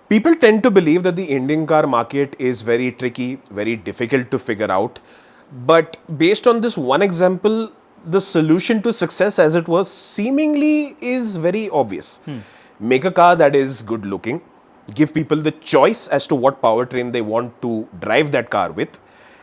People tend to believe that the Indian car market is very tricky, very difficult to figure out. But based on this one example, the solution to success, as it was, seemingly is very obvious. Make a car that is good looking, give people the choice as to what powertrain they want to drive that car with,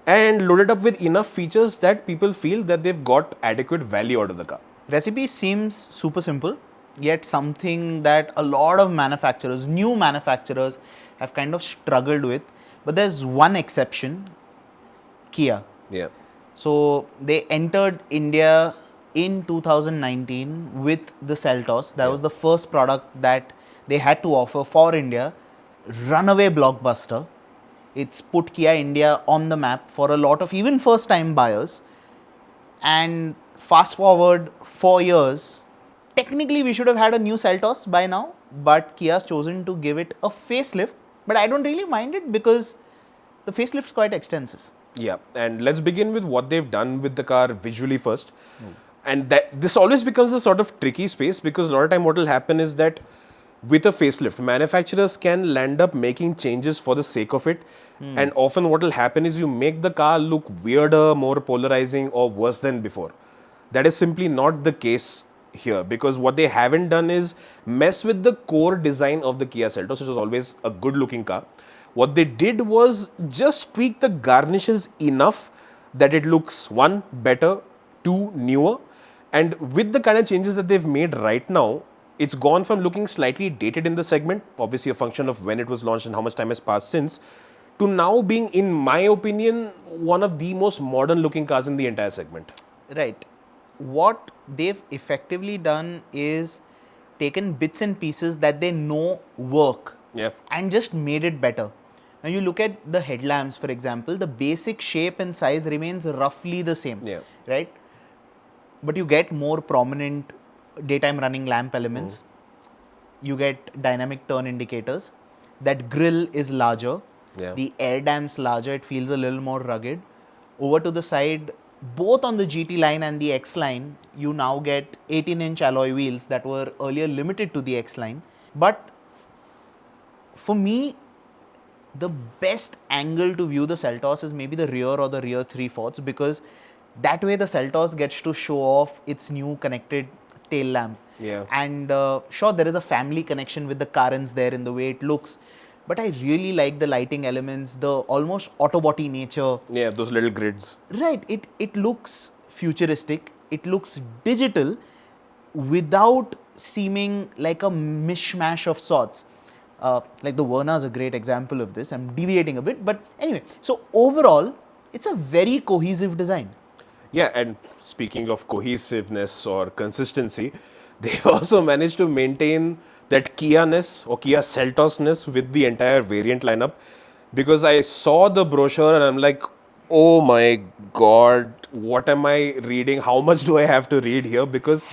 and load it up with enough features that people feel that they've got adequate value out of the car. Recipe seems super simple, yet something that a lot of manufacturers, new manufacturers, have kind of struggled with. But there's one exception, Kia. Yeah. So they entered India in 2019 with the Seltos. That was the first product that they had to offer for India. Runaway blockbuster. It's put Kia India on the map for a lot of even first time buyers. And fast forward 4 years, technically we should have had a new Seltos by now, but Kia's chosen to give it a facelift. But I don't really mind it because the facelift is quite extensive. Yeah, and let's begin with what they've done with the car visually first. And this always becomes a sort of tricky space because a lot of time what will happen is that with a facelift, manufacturers can land up making changes for the sake of it. And often what will happen is you make the car look weirder, more polarizing, or worse than before. That is simply not the case here because what they haven't done is mess with the core design of the Kia Seltos, which was always a good looking car. What they did was just tweak the garnishes enough that it looks, one, better, two, newer. And with the kind of changes that they've made right now, it's gone from looking slightly dated in the segment, obviously a function of when it was launched and how much time has passed since, to now being, in my opinion, one of the most modern looking cars in the entire segment. Right. What they've effectively done is taken bits and pieces that they know work and just made it better. Now you look at the headlamps, for example, the basic shape and size remains roughly the same, right? But you get more prominent daytime running lamp elements. You get dynamic turn indicators. That grille is larger. The air damp's larger. It feels a little more rugged. Over to the side, both on the GT line and the X line, you now get 18-inch alloy wheels that were earlier limited to the X line. But for me, the best angle to view the Seltos is maybe the rear or the rear 3/4 because that way the Seltos gets to show off its new connected tail lamp. And sure, there is a family connection with the Karens there in the way it looks. But I really like the lighting elements, the almost Autobot-y nature. Yeah, those little grids. Right. It looks futuristic. It looks digital without seeming like a mishmash of sorts. Like the Verna is a great example of this. I'm deviating a bit. But anyway, so overall, it's a very cohesive design. Yeah, and speaking of cohesiveness or consistency, they've also managed to maintain that Kia-ness or Kia Seltos-ness with the entire variant lineup. Because I saw the brochure and I'm like, oh my god, what am I reading? How much do I have to read here? Because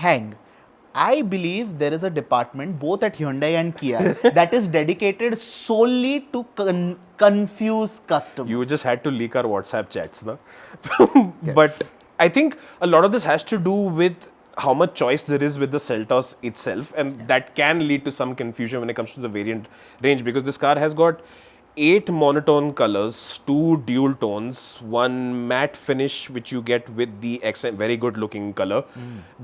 I believe there is a department both at Hyundai and Kia that is dedicated solely to confuse customers. You just had to leak our WhatsApp chats, no? But I think a lot of this has to do with how much choice there is with the Seltos itself, and that can lead to some confusion when it comes to the variant range because this car has got 8 monotone colors, 2 dual tones, 1 matte finish which you get with the X, very good looking color.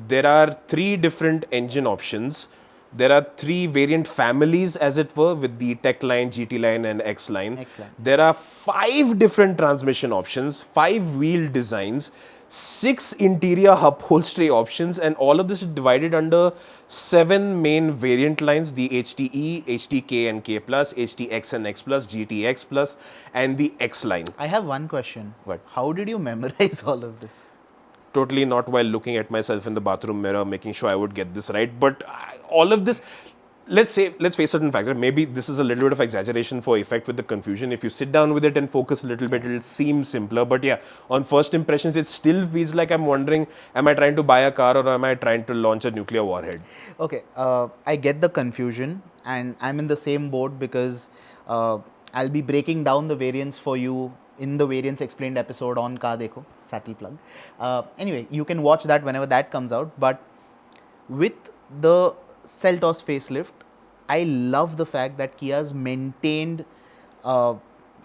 There are 3 different engine options. There are 3 variant families, as it were, with the Tech line, GT line and X line. There are 5 different transmission options, 5 wheel designs, 6 interior upholstery options, and all of this is divided under 7 main variant lines: the HTE, HTK and K+, HTX and X+, GTX+, and the X line. I have one question. What? How did you memorize all of this? Totally not while looking at myself in the bathroom mirror, making sure I would get this right. But all of this, let's face certain facts. Maybe this is a little bit of exaggeration for effect with the confusion. If you sit down with it and focus a little bit, it'll seem simpler. But yeah, on first impressions, it still feels like I'm wondering, am I trying to buy a car or am I trying to launch a nuclear warhead? Okay, I get the confusion and I'm in the same boat because I'll be breaking down the variants for you in the variants explained episode on Car Dekho, subtle plug. Anyway, you can watch that whenever that comes out. But with the Seltos facelift, I love the fact that Kia's maintained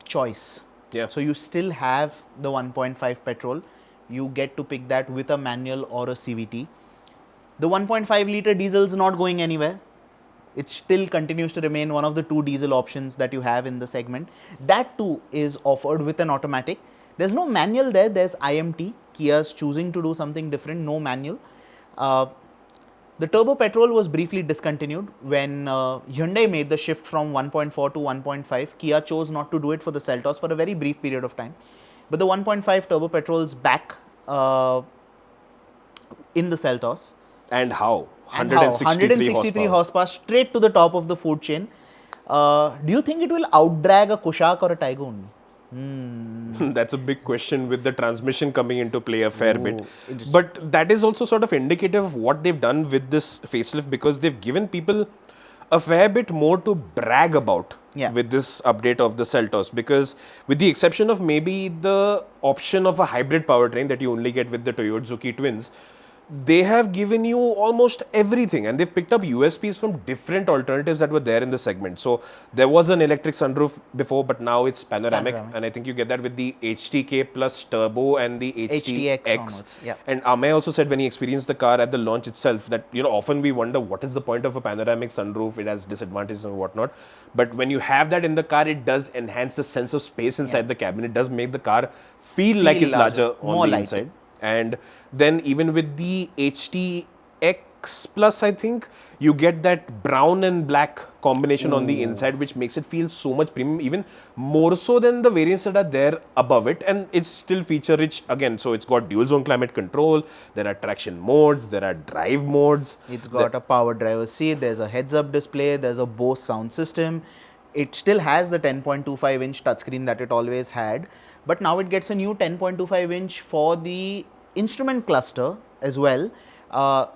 choice. Yeah. So you still have the 1.5 petrol. You get to pick that with a manual or a CVT. The 1.5 liter diesel is not going anywhere. It still continues to remain one of the two diesel options that you have in the segment. That too is offered with an automatic. There's no manual there. There's IMT. Kia's choosing to do something different. No manual. The turbo petrol was briefly discontinued when Hyundai made the shift from 1.4 to 1.5. Kia chose not to do it for the Seltos for a very brief period of time. But the 1.5 turbo petrol is back in the Seltos. And how? 163 horsepower straight to the top of the food chain. Do you think it will outdrag a Kushaq or a Taigun? That's a big question with the transmission coming into play a fair bit. But that is also sort of indicative of what they've done with this facelift, because they've given people a fair bit more to brag about with this update of the Seltos. Because with the exception of maybe the option of a hybrid powertrain that you only get with the Toyota twins, they have given you almost everything, and they've picked up USPs from different alternatives that were there in the segment. So there was an electric sunroof before, but now it's panoramic. And I think you get that with the HTK plus turbo and the HTX. And Amay also said when he experienced the car at the launch itself that, you know, often we wonder what is the point of a panoramic sunroof, it has disadvantages and whatnot. But when you have that in the car, it does enhance the sense of space inside the cabin. It does make the car feel like it's larger on the inside. And then even with the HTX Plus, I think you get that brown and black combination on the inside, which makes it feel so much premium, even more so than the variants that are there above it. And it's still feature rich again. So it's got dual zone climate control, there are traction modes, there are drive modes. It's got a power driver seat, there's a heads up display, there's a Bose sound system. It still has the 10.25 inch touchscreen that it always had. But now it gets a new 10.25 inch for the instrument cluster as well.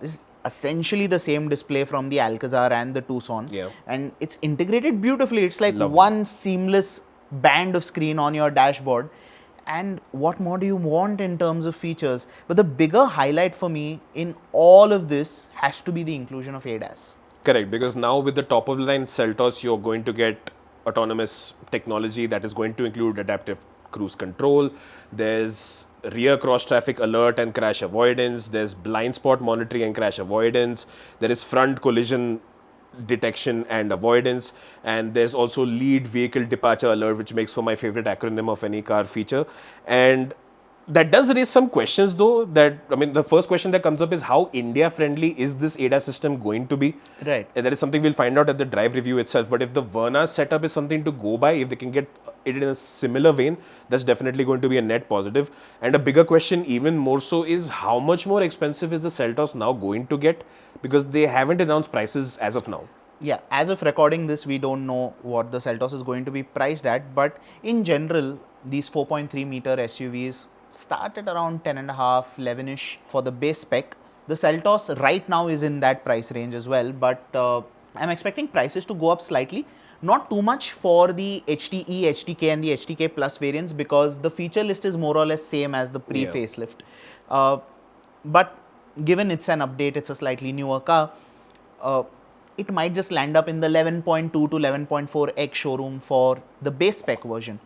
It's essentially the same display from the Alcazar and the Tucson. And it's integrated beautifully. It's like one seamless band of screen on your dashboard. And what more do you want in terms of features? But the bigger highlight for me in all of this has to be the inclusion of ADAS. Correct, because now with the top of the line Seltos, you're going to get autonomous technology that is going to include adaptive cruise control. There's rear cross traffic alert and crash avoidance. There's blind spot monitoring and crash avoidance. There is front collision detection and avoidance. And there's also lead vehicle departure alert, which makes for my favorite acronym of any car feature. And that does raise some questions though, that, I mean, the first question that comes up is how India friendly is this ADAS system going to be? Right. And that is something we'll find out at the drive review itself. But if the Verna setup is something to go by, if they can get it in a similar vein, that's definitely going to be a net positive. And a bigger question, even more so, is how much more expensive is the Seltos now going to get? Because they haven't announced prices as of now. Yeah, as of recording this, we don't know what the Seltos is going to be priced at. But in general, these 4.3 meter SUVs start at around 10.5, 11ish for the base spec. The Seltos right now is in that price range as well, but I'm expecting prices to go up slightly. Not too much for the HTE, HTK and the HTK Plus variants, because the feature list is more or less same as the pre-facelift. But given it's an update, it's a slightly newer car, it might just land up in the 11.2 to 11.4x showroom for the base spec version.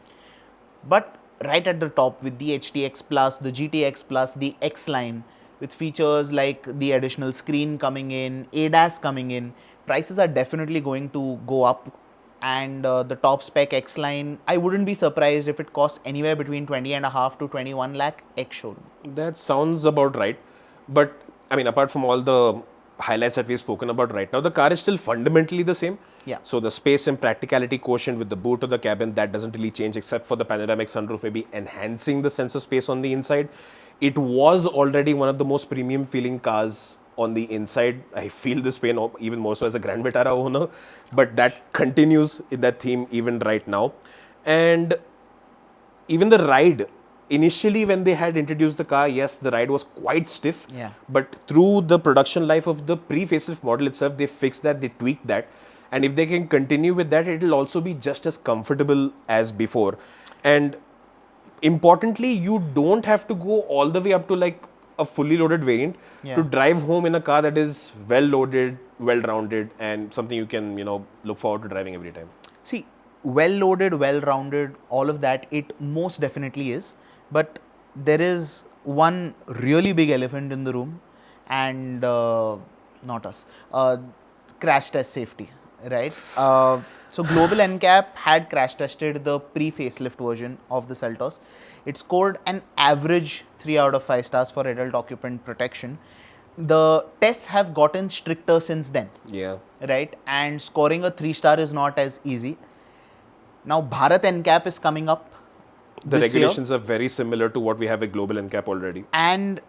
But right at the top with the HTX Plus, the GTX Plus, the X line, with features like the additional screen coming in, ADAS coming in, prices are definitely going to go up. And the top spec X line, I wouldn't be surprised if it costs anywhere between 20.5 to 21 lakh X showroom. That sounds about right. But I mean, apart from all the highlights that we've spoken about right now, the car is still fundamentally the same. So the space and practicality quotient with the boot of the cabin, that doesn't really change except for the panoramic sunroof maybe enhancing the sense of space on the inside. It was already one of the most premium feeling cars on the inside. I feel this pain even more so as a Grand Vitara owner, but that continues in that theme even right now. And even the ride, initially when they had introduced the car, yes, the ride was quite stiff, but through the production life of the pre-facelift model itself, they fixed that, they tweaked that. And if they can continue with that, it will also be just as comfortable as before. And importantly, you don't have to go all the way up to like a fully loaded variant to drive home in a car that is well loaded, well rounded, and something you can, look forward to driving every time. See, well loaded, well rounded, all of that, it most definitely is. But there is one really big elephant in the room, and not us, crash test safety, right? So Global NCAP had crash tested the pre-facelift version of the Seltos. It scored an average 3 out of 5 stars for adult occupant protection. The tests have gotten stricter since then. Yeah. Right? And scoring a 3-star is not as easy. Now Bharat NCAP is coming up. The regulations are very similar to what we have at Global NCAP already. And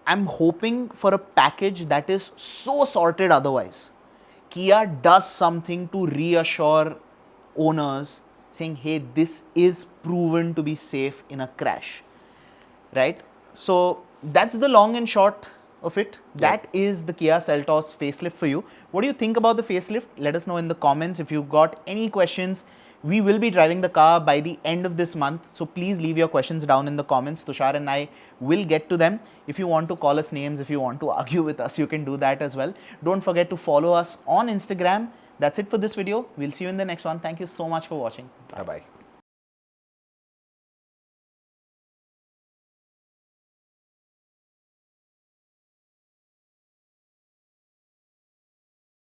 I'm hoping for a package that is so sorted otherwise. Kia does something to reassure owners saying, hey, this is proven to be safe in a crash, right? So that's the long and short of it. That is the Kia Seltos facelift for you. What do you think about the facelift? Let us know in the comments. If you've got any questions, we will be driving the car by the end of this month. So please leave your questions down in the comments. Tushar and I will get to them. If you want to call us names, if you want to argue with us, you can do that as well. Don't forget to follow us on Instagram. That's it for this video. We'll see you in the next one. Thank you so much for watching. Bye-bye.